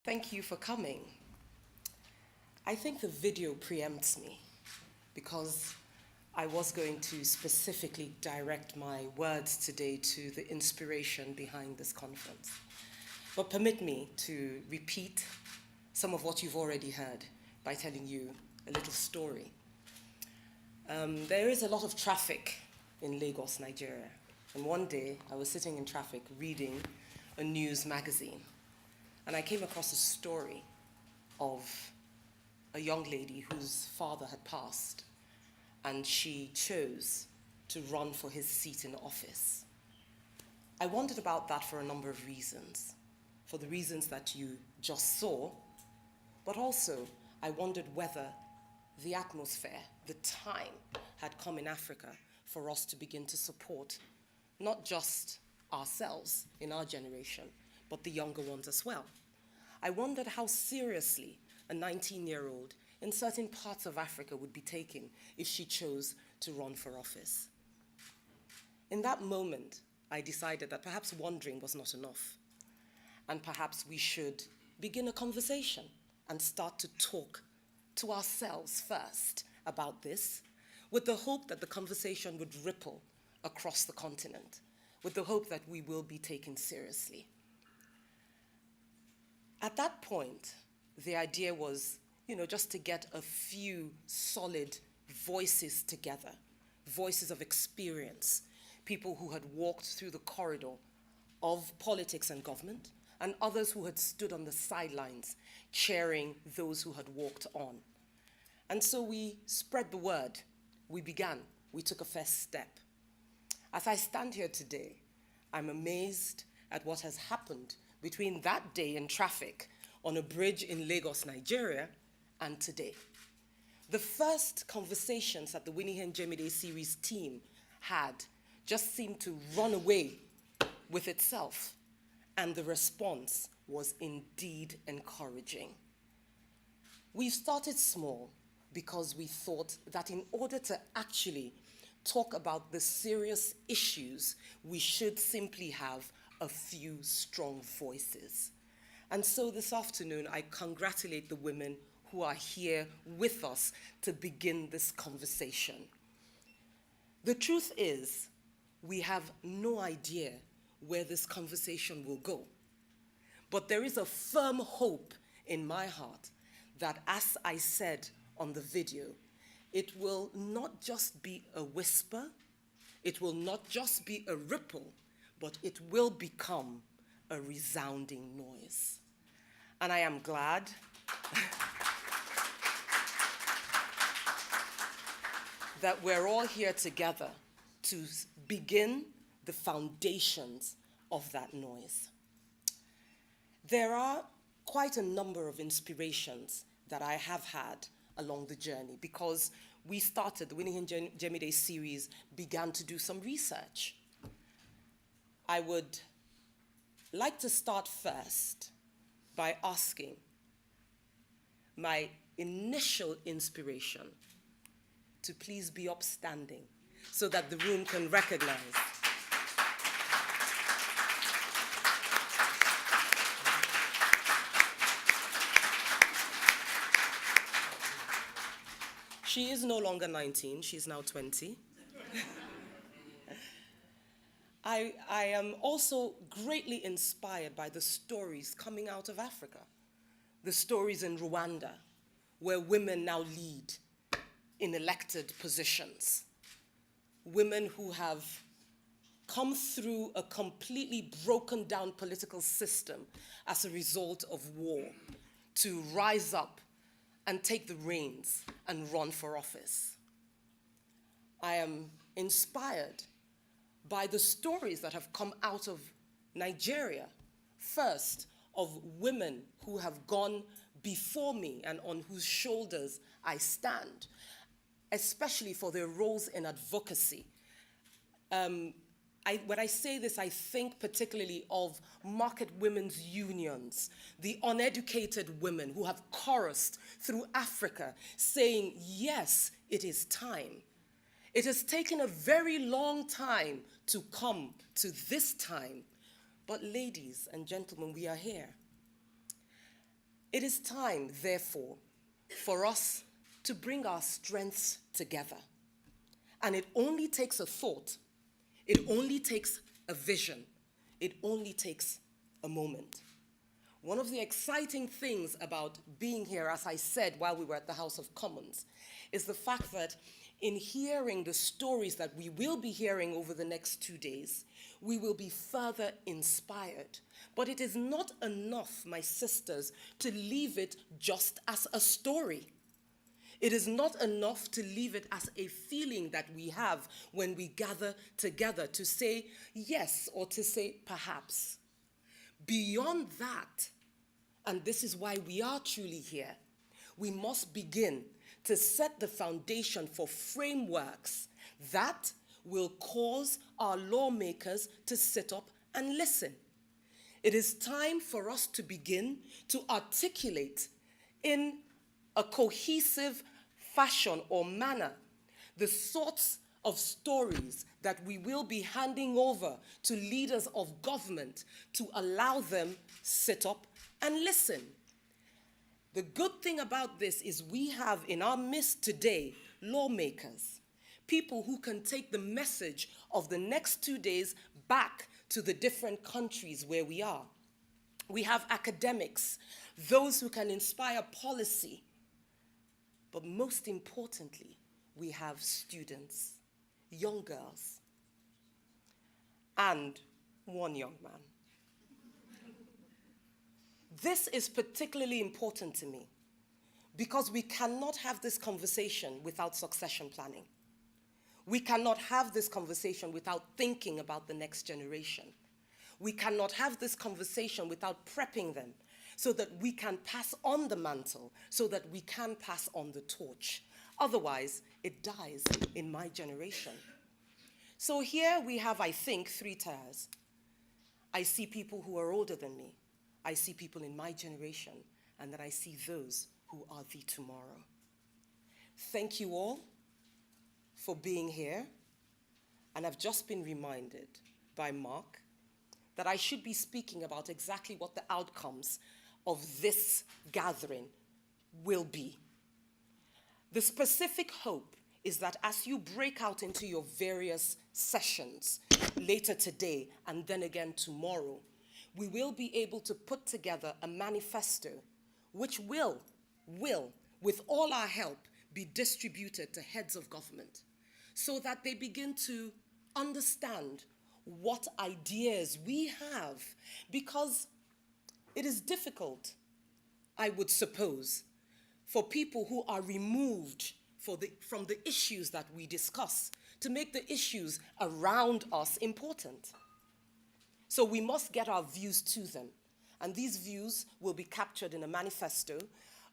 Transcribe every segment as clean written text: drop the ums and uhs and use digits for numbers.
Thank you for coming. I think the video preempts me because I was going to specifically direct my words today to the inspiration behind this conference. But permit me to repeat some of what you've already heard by telling you a little story. There is a lot of traffic in Lagos, Nigeria. And one day, I was sitting in traffic reading a news magazine. And I came across a story of a young lady whose father had passed. And she chose to run for his seat in office. I wondered about that for a number of reasons. For the reasons that you just saw, but also I wondered whether the atmosphere, the time had come in Africa for us to begin to support not just ourselves in our generation, but the younger ones as well. I wondered how seriously a 19-year-old in certain parts of Africa would be taken if she chose to run for office. In that moment, I decided that perhaps wondering was not enough, and perhaps we should begin a conversation and start to talk to ourselves first about this, with the hope that the conversation would ripple across the continent, with the hope that we will be taken seriously. At that point, the idea was, just to get a few solid voices together, voices of experience, people who had walked through the corridor of politics and government, and others who had stood on the sidelines cheering those who had walked on. And so we spread the word. We began. We took a first step. As I stand here today, I'm amazed at what has happened between that day in traffic on a bridge in Lagos, Nigeria, and today. The first conversations that the Winihin Jemide series team had just seemed to run away with itself, and the response was indeed encouraging. We've started small because we thought that in order to actually talk about the serious issues, we should simply have a few strong voices. And so this afternoon, I congratulate the women who are here with us to begin this conversation. The truth is, we have no idea where this conversation will go. But there is a firm hope in my heart that, as I said on the video, it will not just be a whisper, it will not just be a ripple, but it will become a resounding noise. And I am glad that we're all here together to begin the foundations of that noise. There are quite a number of inspirations that I have had along the journey because we started, the Winihin Jemide series began to do some research. I would like to start first by asking my initial inspiration to please be upstanding so that the room can recognize. She is no longer 19, she's now 20. I am also greatly inspired by the stories coming out of Africa, the stories in Rwanda, where women now lead in elected positions, women who have come through a completely broken down political system as a result of war to rise up and take the reins and run for office. I am inspired by the stories that have come out of Nigeria, first of women who have gone before me and on whose shoulders I stand, especially for their roles in advocacy. When I say this, I think particularly of market women's unions, the uneducated women who have chorused through Africa saying, yes, it is time. It has taken a very long time to come to this time, but ladies and gentlemen, we are here. It is time, therefore, for us to bring our strengths together. And it only takes a thought, it only takes a vision, it only takes a moment. One of the exciting things about being here, as I said while we were at the House of Commons, is the fact that in hearing the stories that we will be hearing over the next 2 days, we will be further inspired. But it is not enough, my sisters, to leave it just as a story. It is not enough to leave it as a feeling that we have when we gather together to say yes or to say perhaps. Beyond that, and this is why we are truly here, we must begin to set the foundation for frameworks that will cause our lawmakers to sit up and listen. It is time for us to begin to articulate in a cohesive fashion or manner the sorts of stories that we will be handing over to leaders of government to allow them sit up and listen. The good thing about this is we have in our midst today lawmakers, people who can take the message of the next 2 days back to the different countries where we are. We have academics, those who can inspire policy. But most importantly, we have students, young girls, and one young man. This is particularly important to me because we cannot have this conversation without succession planning. We cannot have this conversation without thinking about the next generation. We cannot have this conversation without prepping them so that we can pass on the mantle, so that we can pass on the torch. Otherwise, it dies in my generation. So here we have, I think, 3 tiers. I see people who are older than me. I see people in my generation, and then I see those who are the tomorrow. Thank you all for being here. And I've just been reminded by Mark that I should be speaking about exactly what the outcomes of this gathering will be. The specific hope is that as you break out into your various sessions later today and then again tomorrow, we will be able to put together a manifesto which will, with all our help, be distributed to heads of government so that they begin to understand what ideas we have, because it is difficult, I would suppose, for people who are removed from the issues that we discuss to make the issues around us important. So we must get our views to them. And these views will be captured in a manifesto,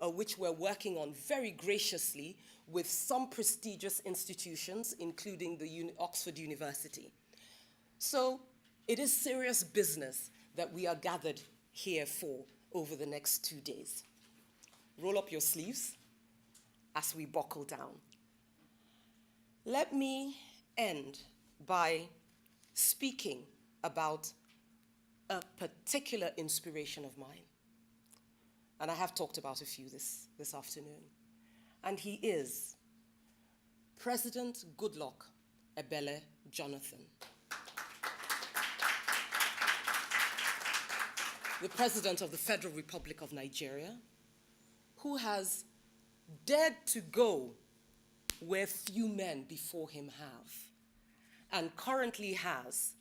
which we're working on very graciously with some prestigious institutions, including the Oxford University. So it is serious business that we are gathered here for over the next 2 days. Roll up your sleeves as we buckle down. Let me end by speaking about a particular inspiration of mine. And I have talked about a few this afternoon. And he is President Goodluck Ebele Jonathan. The President of the Federal Republic of Nigeria, who has dared to go where few men before him have, and currently has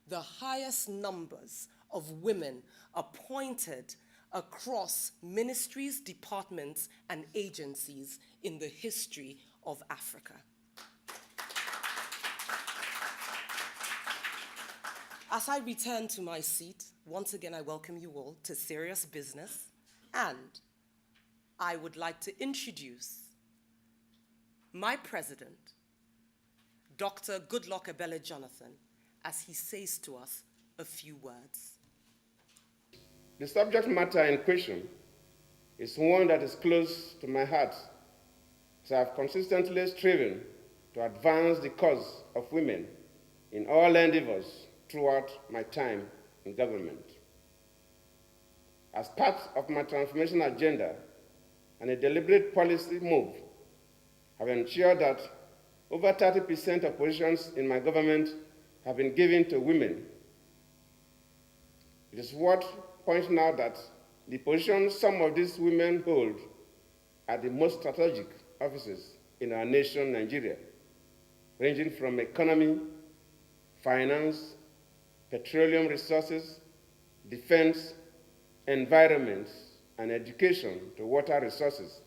the highest numbers of women appointed across ministries, departments, and agencies in the history of Africa. As I return to my seat, once again I welcome you all to serious business, and I would like to introduce my president, Dr. Goodluck Ebele Jonathan, as he says to us a few words. The subject matter in question is one that is close to my heart, as I have consistently striven to advance the cause of women in all endeavors throughout my time in government. as part of my transformation agenda and a deliberate policy move, have ensured that over 30% of positions in my government have been given to women. It is worth pointing out that the positions some of these women hold are the most strategic offices in our nation, Nigeria, ranging from economy, finance, petroleum resources, defense, environment, and education to water resources.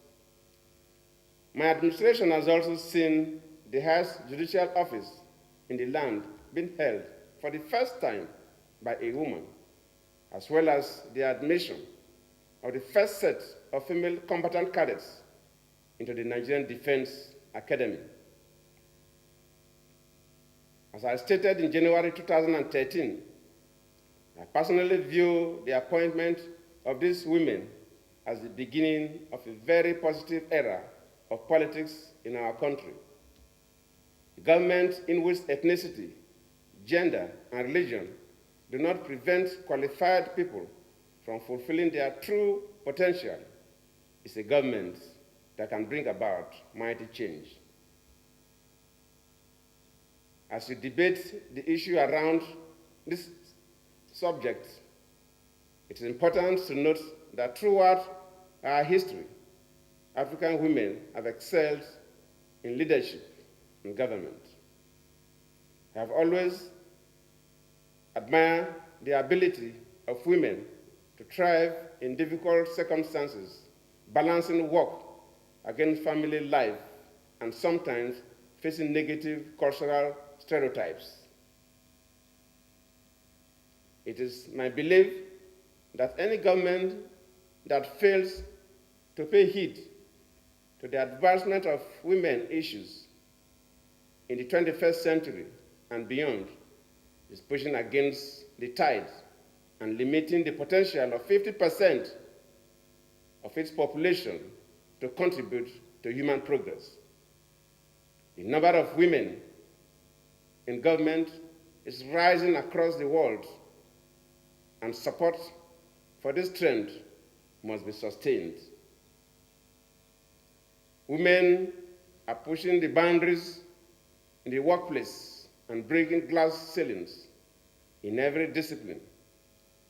My administration has also seen the highest judicial office in the land being held for the first time by a woman, as well as the admission of the first set of female combatant cadets into the Nigerian Defense Academy. As I stated in January 2013, I personally view the appointment of these women as the beginning of a very positive era of politics in our country. A government in which ethnicity, gender, and religion do not prevent qualified people from fulfilling their true potential is a government that can bring about mighty change. As you debate the issue around this subject, it is important to note that throughout our history, African women have excelled in leadership and government. I have always admired the ability of women to thrive in difficult circumstances, balancing work against family life and sometimes facing negative cultural stereotypes. It is my belief that any government that fails to pay heed to the advancement of women issues in the 21st century and beyond is pushing against the tide and limiting the potential of 50% of its population to contribute to human progress. The number of women in government is rising across the world, and support for this trend must be sustained. Women are pushing the boundaries in the workplace and breaking glass ceilings in every discipline.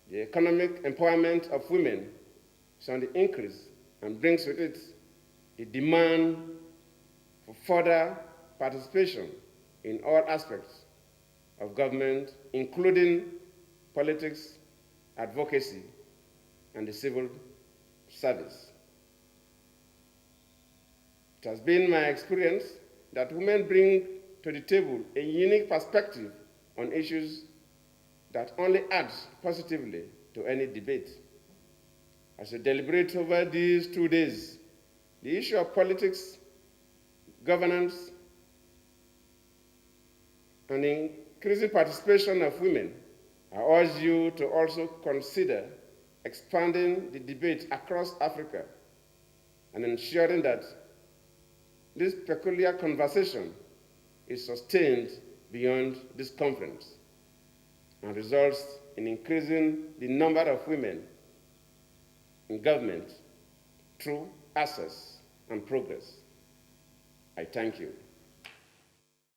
The economic empowerment of women is on the increase and brings with it the demand for further participation in all aspects of government, including politics, advocacy, and the civil service. It has been my experience that women bring to the table a unique perspective on issues that only adds positively to any debate. As we deliberate over these 2 days, the issue of politics, governance, and increasing participation of women, I urge you to also consider expanding the debate across Africa and ensuring that this peculiar conversation is sustained beyond this conference and results in increasing the number of women in government through access and progress. I thank you.